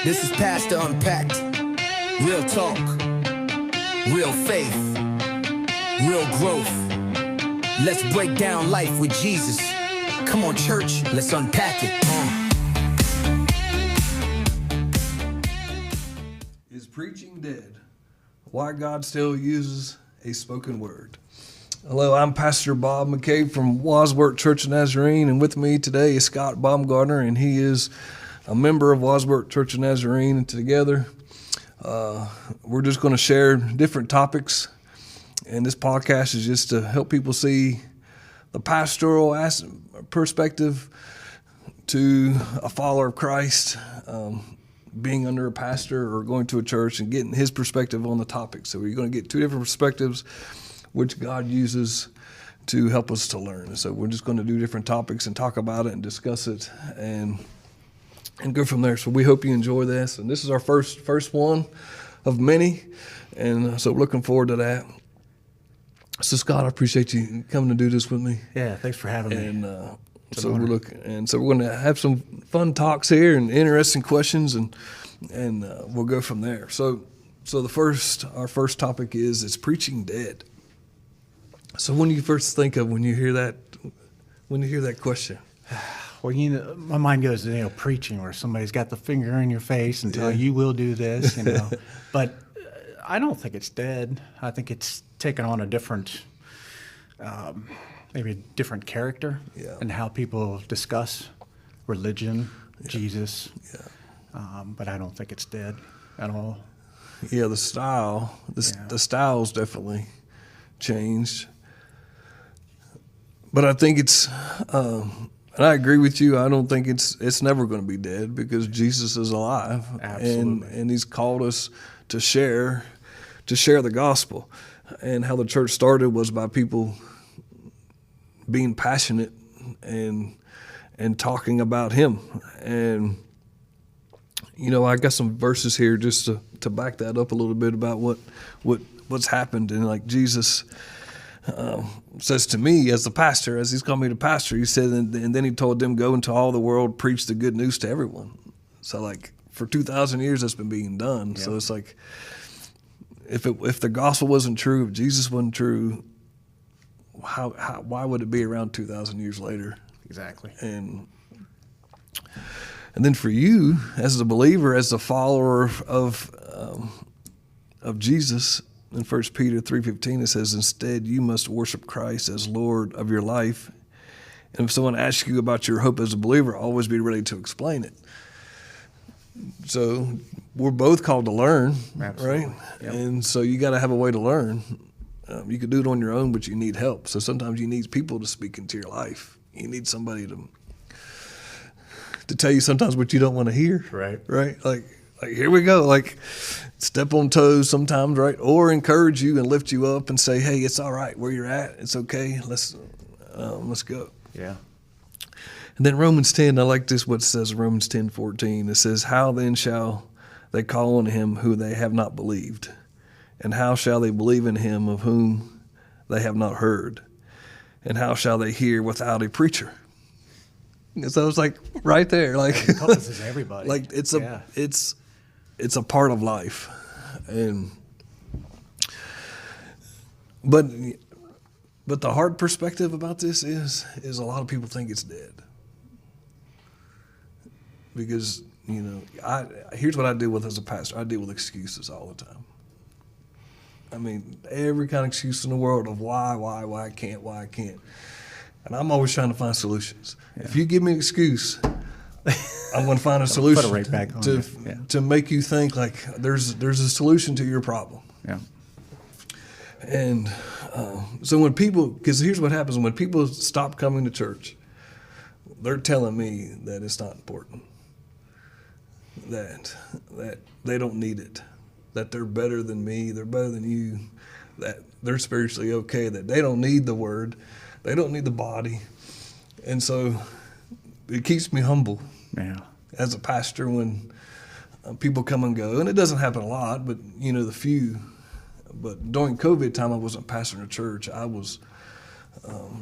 This is Pastor Unpacked. Real talk, real faith, real growth. Let's break down life with Jesus. Come on, church, let's unpack it. Is preaching dead? Why God still uses a spoken word. Hello, I'm Pastor Bob McCabe from Wadsworth Church of Nazarene, and with me today is Scott Baumgartner, and he is a member of Wadsworth Church of Nazarene, and together we're just going to share different topics, and this podcast is just to help people see the pastoral perspective to a follower of Christ, being under a pastor or going to a church and getting his perspective on the topic. So we're going to get two different perspectives which God uses to help us to learn. So we're just going to do different topics and talk about it and discuss it and go from there. So we hope you enjoy this. And this is our first one of many. And so looking forward to that. So Scott, I appreciate you coming to do this with me. Yeah, thanks for having me. And so we're going to have some fun talks here and interesting questions, and we'll go from there. So our first topic is preaching dead? So when you first think of when you hear that question? Well, my mind goes to preaching, where somebody's got the finger in your face and tell you will do this, But I don't think it's dead. I think it's taken on a different, maybe a different character in how people discuss religion, Jesus. Yeah. But I don't think it's dead at all. Yeah, the style's definitely changed. But I think it's, and I agree with you. I don't think it's never going to be dead, because Jesus is alive. Absolutely. And he's called us to share the gospel. And how the church started was by people being passionate and talking about him. And I got some verses here just to back that up a little bit about what's happened. And like Jesus says to me as the pastor, as he's called me the pastor, he said, and then he told them, go into all the world, preach the good news to everyone. So like for 2,000 years that's been being done. Yep. So it's like, if the gospel wasn't true, if Jesus wasn't true, why would it be around 2,000 years later? Exactly. And then for you, as a believer, as a follower of Jesus, in 1 Peter 3:15 it says, instead you must worship Christ as Lord of your life. And if someone asks you about your hope as a believer, always be ready to explain it. So we're both called to learn, Absolutely. Right? Yep. And so you got to have a way to learn. You could do it on your own, but you need help. So sometimes you need people to speak into your life. You need somebody to tell you sometimes what you don't want to hear. Right. Like here we go. Like step on toes sometimes, right? Or encourage you and lift you up and say, hey, it's all right where you're at. It's okay. Let's go. Yeah. And then Romans 10, I like this, what it says in Romans 10:14. It says, how then shall they call on him who they have not believed? And how shall they believe in him of whom they have not heard? And how shall they hear without a preacher? And so it's like right there, like it encompasses everybody. Like it's a part of life. And but the hard perspective about this is a lot of people think it's dead. Because, here's what I deal with as a pastor. I deal with excuses all the time. I mean, every kind of excuse in the world of why I can't. And I'm always trying to find solutions. Yeah. If you give me an excuse, I'm going to find a solution put it right back on to make you think like there's a solution to your problem. Yeah. And so because here's what happens when people stop coming to church, they're telling me that it's not important, that they don't need it, that they're better than me, they're better than you, that they're spiritually okay, that they don't need the word, they don't need the body. And so it keeps me humble as a pastor when people come and go. And it doesn't happen a lot, but, the few. But during COVID time, I wasn't pastoring a church. I was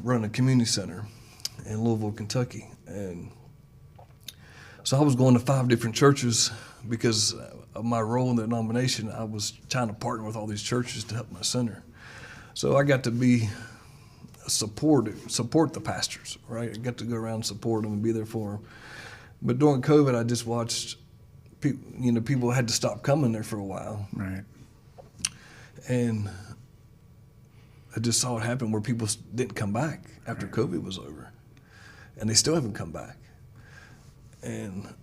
running a community center in Louisville, Kentucky. And So I was going to 5 different churches because of my role in the denomination. I was trying to partner with all these churches to help my center. So I got to be support the pastors, right? I got to go around and support them and be there for them. But during COVID, I just watched people had to stop coming there for a while. Right. And I just saw it happen where people didn't come back after COVID was over. And they still haven't come back. And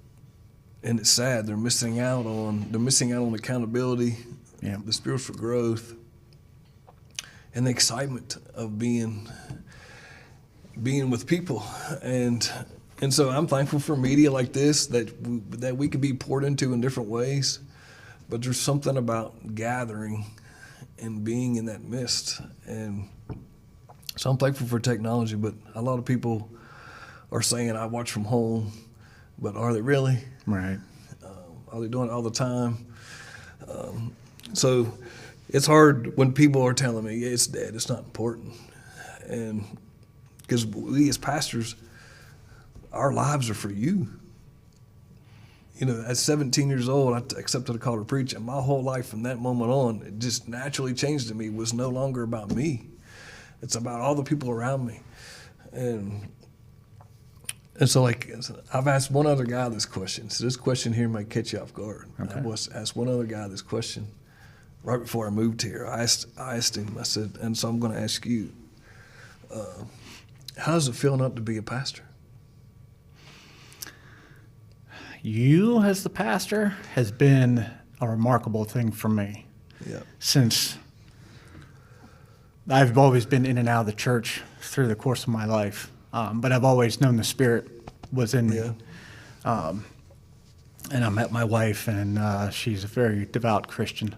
it's sad. They're missing out on accountability, the spiritual growth, and the excitement of being with people. And so I'm thankful for media like this that we can be poured into in different ways. But there's something about gathering and being in that midst. And so I'm thankful for technology, but a lot of people are saying, I watch from home, but are they really? Right. Are they doing it all the time? So it's hard when people are telling me, it's dead, it's not important. And because we as pastors, our lives are for you. At 17 years old, I accepted a call to preach, and my whole life from that moment on, it just naturally changed to me. It was no longer about me. It's about all the people around me. And so, I've asked one other guy this question. So this question here might catch you off guard. Okay. I asked one other guy this question right before I moved here. I asked him, I said, and so I'm going to ask you, how does it feel not to be a pastor? You as the pastor has been a remarkable thing for me. Yeah. Since I've always been in and out of the church through the course of my life, but I've always known the Spirit was in me. Yeah. And I met my wife, and she's a very devout Christian.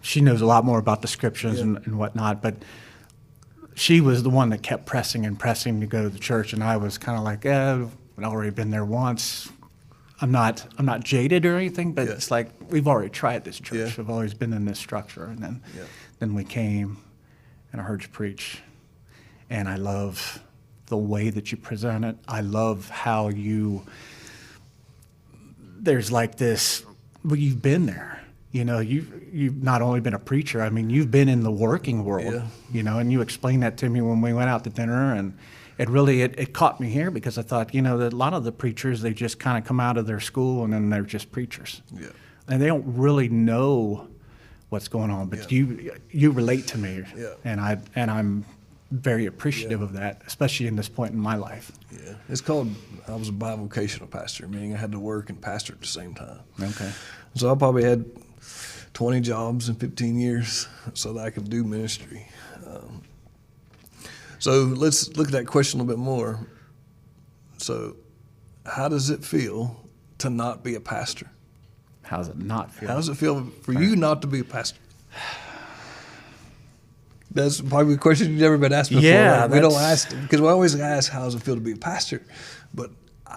She knows a lot more about the scriptures and whatnot, but she was the one that kept pressing to go to the church, and I was kind of like, I've already been there once. I'm not jaded or anything, but it's like we've already tried this church. Yeah. I've always been in this structure, and then we came, and I heard you preach, and I love the way that you present it. I love how there's like this. Well, you've been there. You've not only been a preacher. I mean, you've been in the working world. Yeah. And you explained that to me when we went out to dinner, and it really caught me here because I thought, that a lot of the preachers, they just kind of come out of their school and then they're just preachers. Yeah. And they don't really know what's going on, but you relate to me. Yeah. And I'm very appreciative of that, especially in this point in my life. Yeah. I was a bivocational pastor, meaning I had to work and pastor at the same time. Okay. So I probably had 20 jobs in 15 years so that I could do ministry. So let's look at that question a little bit more. So how does it feel to not be a pastor? How does it not feel? How does it feel for you not to be a pastor? That's probably a question you've never been asked before. Yeah, we don't ask, because we always ask, how does it feel to be a pastor? But,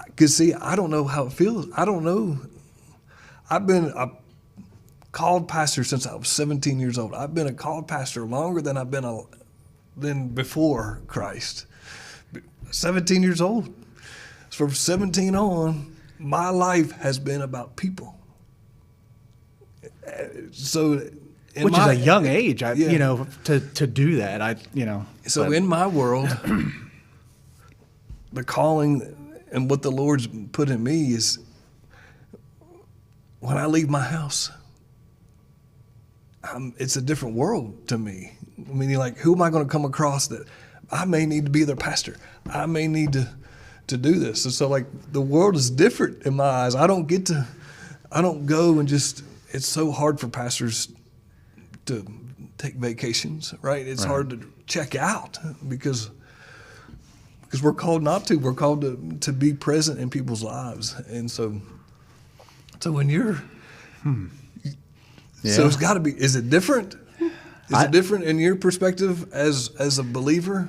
because see, I don't know how it feels. I don't know. I've been a called pastor since I was 17 years old. I've been a called pastor longer than I've been than before Christ. 17 years old. So from 17 on, my life has been about So, which is a young age, to do that. So in my world, the calling and what the Lord's put in me is when I leave my house, it's a different world to me. I mean, who am I going to come across that I may need to be their pastor? I may need to do this. And so, the world is different in my eyes. I don't go and just, it's so hard for pastors to take vacations, right? It's hard to check out because we're called not to. We're called to be present in people's lives. And so when you're, so it's got to be, is it different? Is it different in your perspective as a believer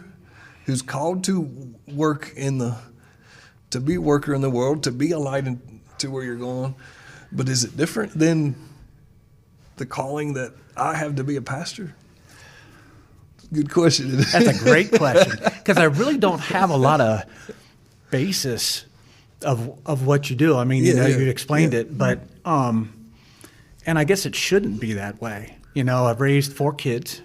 who's called to work to be a worker in the world, to be a light to where you're going? But is it different than the calling that I have to be a pastor? Good question. That's a great question, because I really don't have a lot of basis of what you do. I mean, you Yeah, know, yeah, you explained yeah. it, but and I guess it shouldn't be that way. You know, I've raised 4 kids,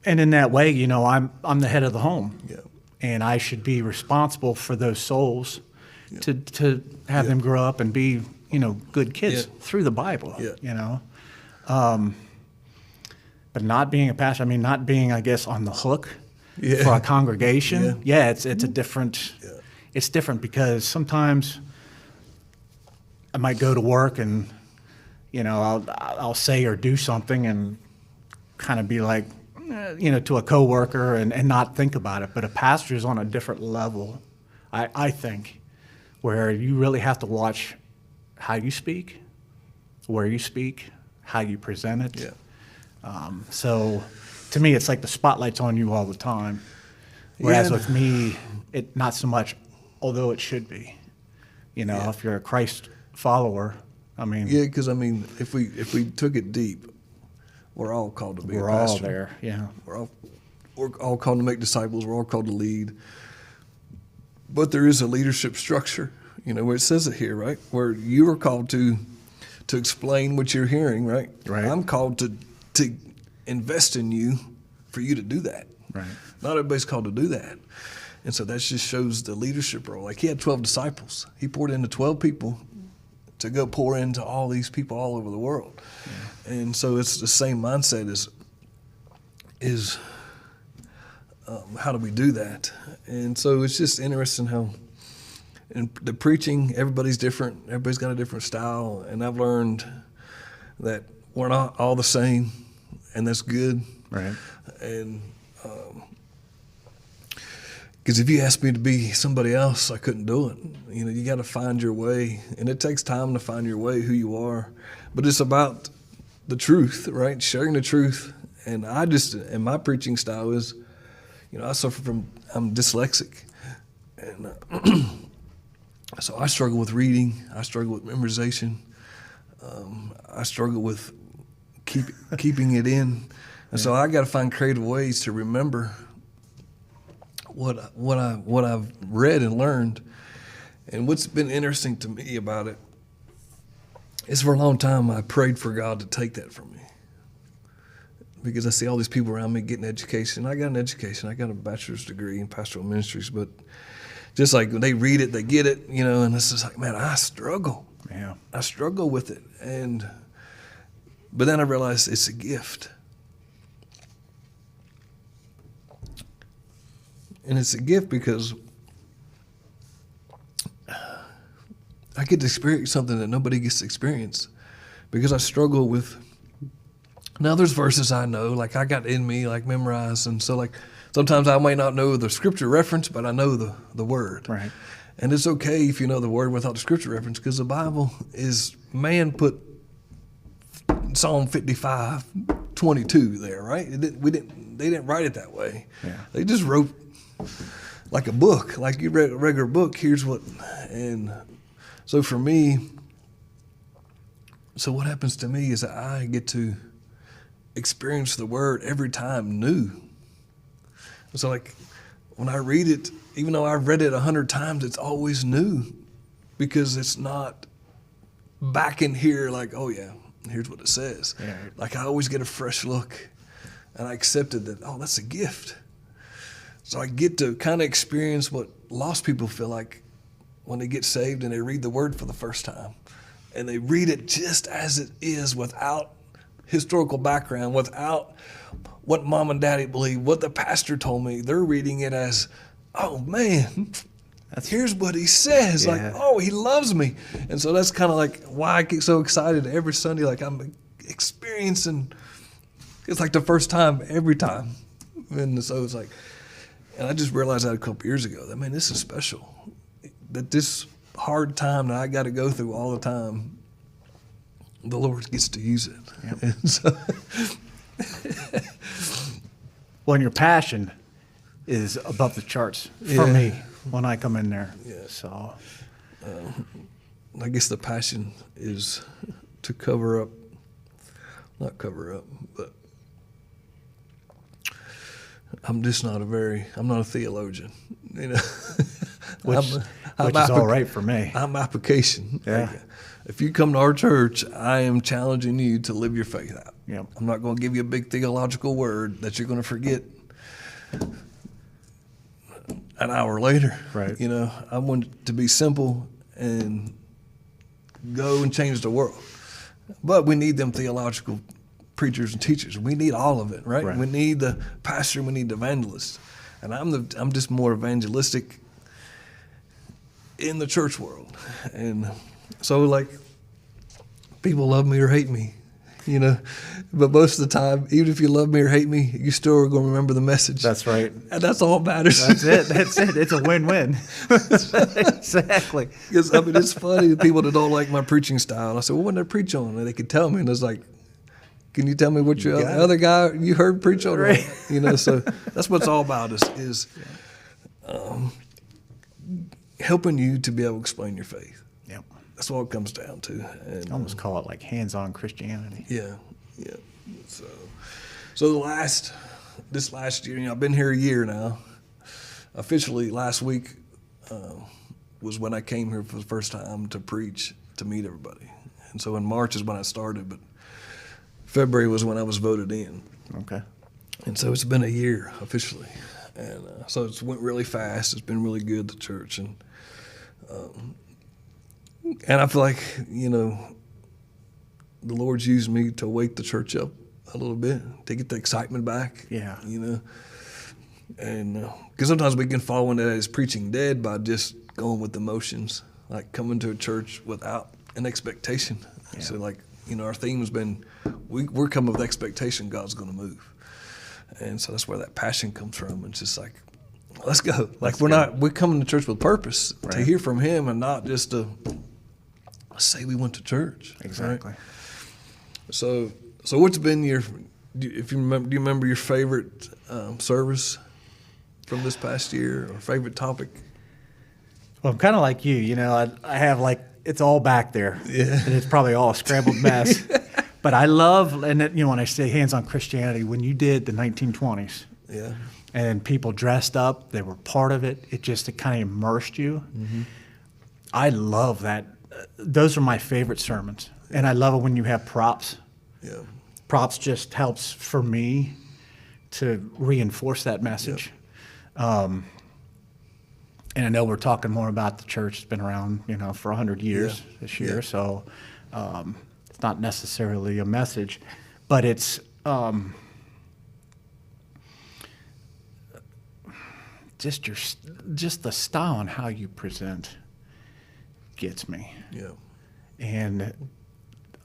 and in that way, you know, I'm the head of the home, Yeah. and I should be responsible for those souls to have Yeah. them grow up and be, you know, good kids Yeah. through the Bible. Yeah. You know, but not being a pastor, I mean, not being, I guess, on the hook Yeah. for a congregation. Yeah. Yeah, it's a different. Yeah. It's different because sometimes I might go to work and, you know, I'll say or do something and kind of be like, you know, to a coworker and not think about it. But a pastor is on a different level, I think, where you really have to watch how you speak, where you speak, how you present it. Yeah. So to me, it's like the spotlight's on you all the time. Whereas Yeah. with me, it not so much, although it should be. You know, Yeah. if you're a Christ follower, I mean, Yeah, because I mean, if we took it deep, we're all called to be we're a all pastor. there. Yeah. We're all called to make disciples. We're all called to lead. But there is a leadership structure, you know, where it says it here, right? Where you are called to explain what you're hearing, right? Right. I'm called to invest in you for you to do that. Right. Not everybody's called to do that. And so that just shows the leadership role. Like he had 12 disciples. He poured into 12 people to go pour into all these people all over the world. Yeah. And so it's the same mindset is how do we do that? And so it's just interesting how in the preaching, everybody's different. Everybody's got a different style. And I've learned that we're not all the same, and that's good. Right. And because if you asked me to be somebody else, I couldn't do it. You know, you got to find your way, and it takes time to find your way, who you are. But it's about the truth, right? Sharing the truth. And my preaching style is, you know, I'm dyslexic, and so I struggle with reading. I struggle with memorization. I struggle with keeping it in, and so I got to find creative ways to remember what I've read and learned. And what's been interesting to me about it is for a long time I prayed for God to take that from me, because I see all these people around me getting education. I got an education. I got a bachelor's degree in pastoral ministries, but just like when they read it, they get it, you know, and it's just like, man, I struggle. Yeah. I struggle with it. But then I realized it's a gift. And it's a gift because I get to experience something that nobody gets to experience, because I struggle with. Now there's verses I know, like I got in me, like memorized, and so like sometimes I might not know the scripture reference, but I know the word. Right. And it's okay if you know the word without the scripture reference, because the Bible is, man put Psalm 55:22 there, right? They didn't write it that way. Yeah. They just wrote like a book, like you read a regular book. Here's what, and so for me, so what happens to me is that I get to experience the word every time new. So like when I read it, even though I've read it 100 times, it's always new, because it's not back in here like, oh yeah, here's what it says. Yeah. Like I always get a fresh look, and I accepted that, oh, that's a gift. So I get to kind of experience what lost people feel like when they get saved and they read the word for the first time, and they read it just as it is, without historical background, without what mom and daddy believe, what the pastor told me. They're reading it as, oh man, here's what he says. Yeah. Like, oh, he loves me. And so that's kind of like why I get so excited every Sunday. Like I'm experiencing, it's like the first time every time. And so it's like, and I just realized that a couple years ago, that, man, this is special. That this hard time that I got to go through all the time, the Lord gets to use it. Yep. And so, Well, and your passion is above the charts for Yeah. me when I come in there. Yeah. So, I guess the passion is to not cover up, but I'm not a theologian, you know. which which is all right for me. I'm application. Yeah. Like, if you come to our church, I am challenging you to live your faith out. Yep. I'm not going to give you a big theological word that you're going to forget an hour later. Right. You know, I want it to be simple and go and change the world. But we need them theological preachers and teachers. We need all of it, right? Right. We need the pastor, we need the evangelist. And I'm just more evangelistic in the church world. And so, like, people love me or hate me, you know. But most of the time, even if you love me or hate me, you still are going to remember the message. That's right. And that's all that matters. That's it. That's it. It's a win-win. Exactly. Because, I mean, it's funny, the people that don't like my preaching style. I said, well, what did I preach on? And they could tell me. And it's like, can you tell me what your other guy you heard preach on? Right. You know, so that's what it's all about is helping you to be able to explain your faith. Yep. That's what it comes down to. And, I almost call it like hands-on Christianity. yeah. So this last year, you know, I've been here a year now. Officially, last week was when I came here for the first time to preach, to meet everybody. And so in March is when I started, but February was when I was voted in. Okay. And so it's been a year officially. And so it's went really fast. It's been really good, the church. And I feel like, you know, the Lord's used me to wake the church up a little bit, to get the excitement back. Yeah. You know, and because sometimes we can fall into that as preaching dead by just going with the motions, like coming to a church without an expectation. Yeah. So, like, you know, our theme has been, we're coming with expectation God's going to move. And so that's where that passion comes from. It's just like, let's go. Like, we're coming to church with purpose, right, to hear from Him and not just to say we went to church. Exactly. Right? So what's been do you remember your favorite service from this past year, or favorite topic? Well, I'm kind of like you. You know, I have, like, it's all back there. Yeah. And it's probably all a scrambled mess. But I love, and you know, when I say hands-on Christianity, when you did the 1920s, yeah, and people dressed up, they were part of it. It kind of immersed you. Mm-hmm. I love that. Those are my favorite sermons, and I love it when you have props. Yeah, props just helps for me to reinforce that message. Yep. And I know we're talking more about the church. It's been around, you know, for 100 years this year, so. It's not necessarily a message, but it's just the style and how you present gets me. Yeah. And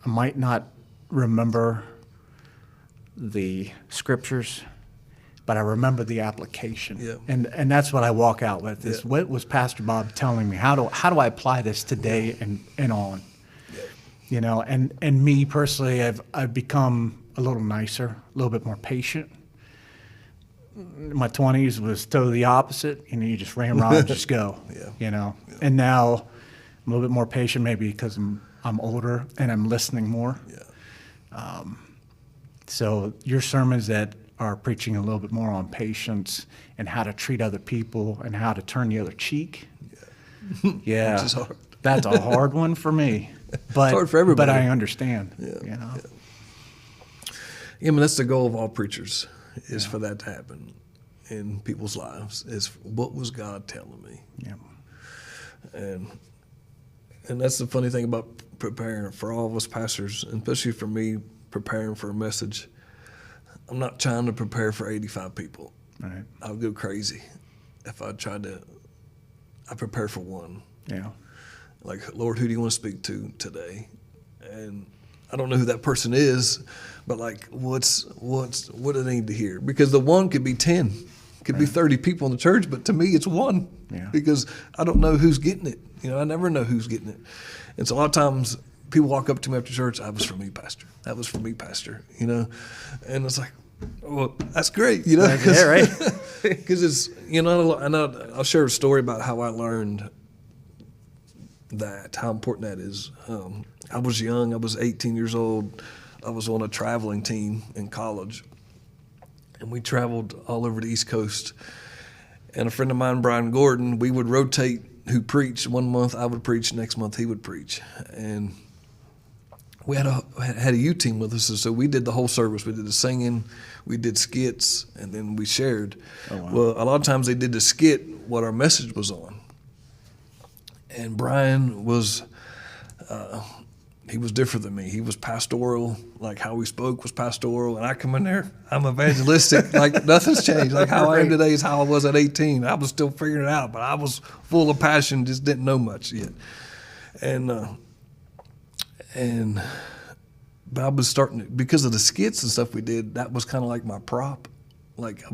I might not remember the scriptures, but I remember the application. Yeah. And that's what I walk out with is, what was Pastor Bob telling me? How do I apply this today and on? You know, and me personally, I've become a little nicer, a little bit more patient. My 20s was totally the opposite. You know, you just ramrod and just go. Yeah. You know, and now I'm a little bit more patient, maybe because I'm older and I'm listening more. Yeah. So your sermons that are preaching a little bit more on patience and how to treat other people and how to turn the other cheek. Yeah. Which is hard. That's a hard one for me. But, it's hard for everybody. But I understand. Yeah, you know? Yeah, I mean, that's the goal of all preachers, is for that to happen in people's lives, is what was God telling me? Yeah. And that's the funny thing about preparing for all of us pastors, and especially for me, preparing for a message. I'm not trying to prepare for 85 people. Right. I would go crazy if I tried to. I prepare for one. Yeah. Like, Lord, who do you want to speak to today? And I don't know who that person is, but, like, what do they need to hear? Because the one could be 10, could be 30 people in the church, but to me it's one. Yeah. Because I don't know who's getting it. You know, I never know who's getting it. And so a lot of times people walk up to me after church, that was for me, Pastor. That was for me, Pastor. You know, and it's like, well, that's great. You know, yeah, right. Because it's, you know, I'll share a story about how I learned how important that is. I was young. I was 18 years old. I was on a traveling team in college, and we traveled all over the East Coast. And a friend of mine, Brian Gordon, we would rotate who preached. One month I would preach, next month he would preach. And we had a U team with us, so we did the whole service. We did the singing, we did skits, and then we shared. Oh, wow. Well, a lot of times they did the skit what our message was on. And Brian was, he was different than me. He was pastoral, like how we spoke was pastoral, and I come in there, I'm evangelistic, like nothing's changed. Like how I am today is how I was at 18. I was still figuring it out, but I was full of passion, just didn't know much yet. But I was starting, because of the skits and stuff we did, that was kind of like my prop. Like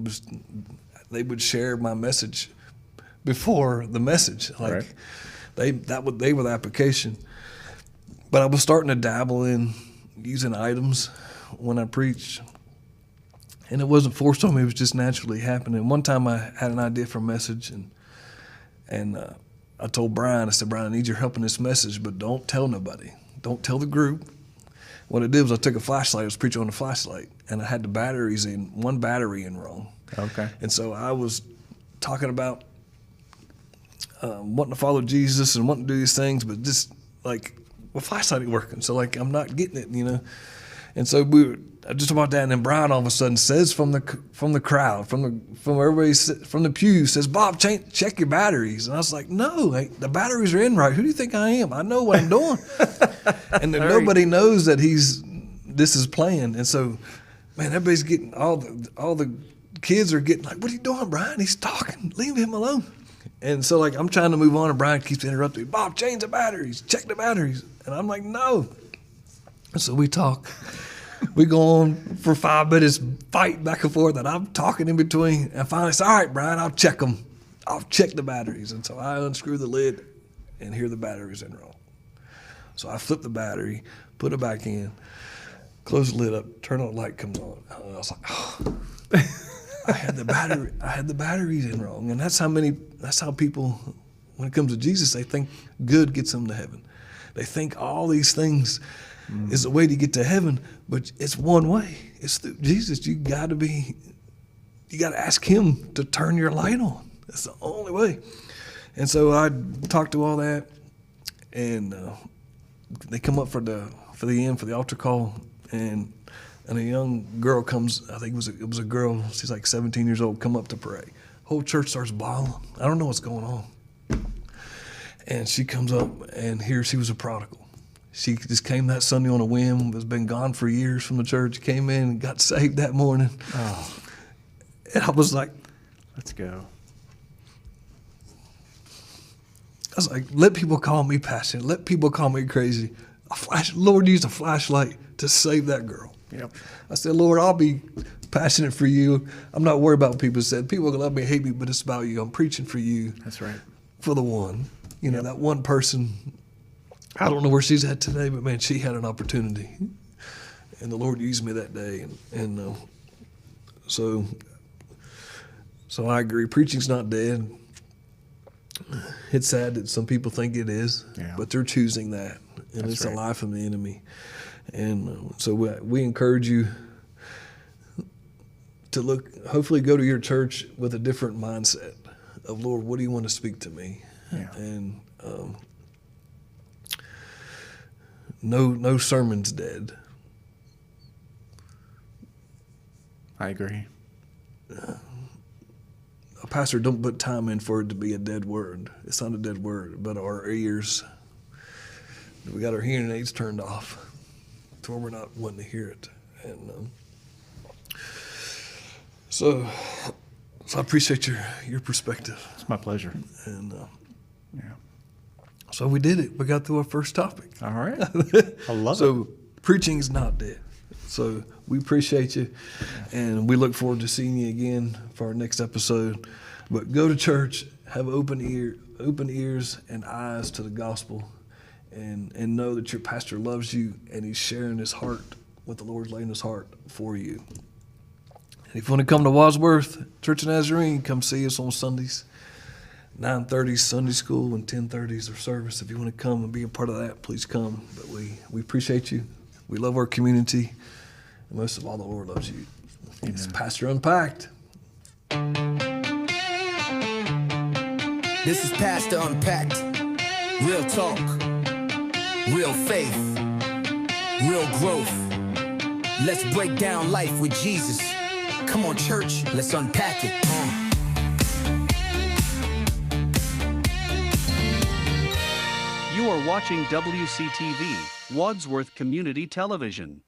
they would share my message before the message. Like they were the application. But I was starting to dabble in using items when I preached. And it wasn't forced on me, it was just naturally happening. One time I had an idea for a message, and I told Brian, I said, Brian, I need your help in this message, but don't tell nobody. Don't tell the group. What I did was I took a flashlight, I was preaching on a flashlight, and I had the batteries in, one battery in wrong. Okay. And so I was talking about wanting to follow Jesus and wanting to do these things, but just like, well, flashlight ain't working, so like I'm not getting it, you know. And so we were just about that, and then Brian all of a sudden says from the crowd, from everybody, from the pew, says, Bob, check your batteries. And I was like, no, the batteries are in right. Who do you think I am? I know what I'm doing. And then nobody knows that this is playing. And so, man, everybody's getting, all the kids are getting like, what are you doing, Brian? He's talking. Leave him alone. And so, like, I'm trying to move on, and Brian keeps interrupting me. Bob, change the batteries. Check the batteries. And I'm like, no. And so we talk. We go on for 5 minutes, fight back and forth, and I'm talking in between. And finally, I said, all right, Brian, I'll check them. I'll check the batteries. And so I unscrew the lid, and here the batteries in wrong. So I flip the battery, put it back in, close the lid up, turn on the light, comes on. And I was like, oh. I had the batteries in wrong. And that's how people, when it comes to Jesus, they think good gets them to heaven. They think all these things is a way to get to heaven, but it's one way. It's through Jesus. You got to ask him to turn your light on. That's the only way. And so I talked to all that, and they come up for the end, for the altar call, and a young girl comes. I think it was a girl. She's like 17 years old. Come up to pray. Whole church starts bawling. I don't know what's going on. And she comes up, and here she was a prodigal. She just came that Sunday on a whim, has been gone for years from the church, came in and got saved that morning. Oh. And I was like, let's go. I was like, let people call me passionate. Let people call me crazy. Lord used a flashlight to save that girl. Yep. I said, Lord, I'll be passionate for you. I'm not worried about what people said. People can love me, hate me, but it's about you. I'm preaching for you. That's right. For the one. You know, that one person. I don't know where she's at today, but man, she had an opportunity, and the Lord used me that day, and so I agree. Preaching's not dead. It's sad that some people think it is, but they're choosing that, and it's a lie from the enemy. And so we encourage you to hopefully go to your church with a different mindset of, Lord, what do you want to speak to me? Yeah. And no sermon's dead. I agree. A pastor don't put time in for it to be a dead word. It's not a dead word, but our ears, we got our hearing aids turned off to where we're not wanting to hear it. And so I appreciate your perspective. It's my pleasure. And so we did it. We got through our first topic. All right. I love it. So preaching is not dead. So we appreciate you, and we look forward to seeing you again for our next episode. But go to church, have open ears and eyes to the gospel, and know that your pastor loves you, and he's sharing his heart, what the Lord's laying his heart for you. And if you want to come to Wadsworth Church of Nazarene, come see us on Sundays. 9:30 Sunday school and 10:30 is our service. If you want to come and be a part of that, please come. But we appreciate you. We love our community. And most of all, the Lord loves you. It's Pastor Unpacked. This is Pastor Unpacked. Real talk, real faith, real growth. Let's break down life with Jesus. Come on, church, let's unpack it. You are watching WCTV, Wadsworth Community Television.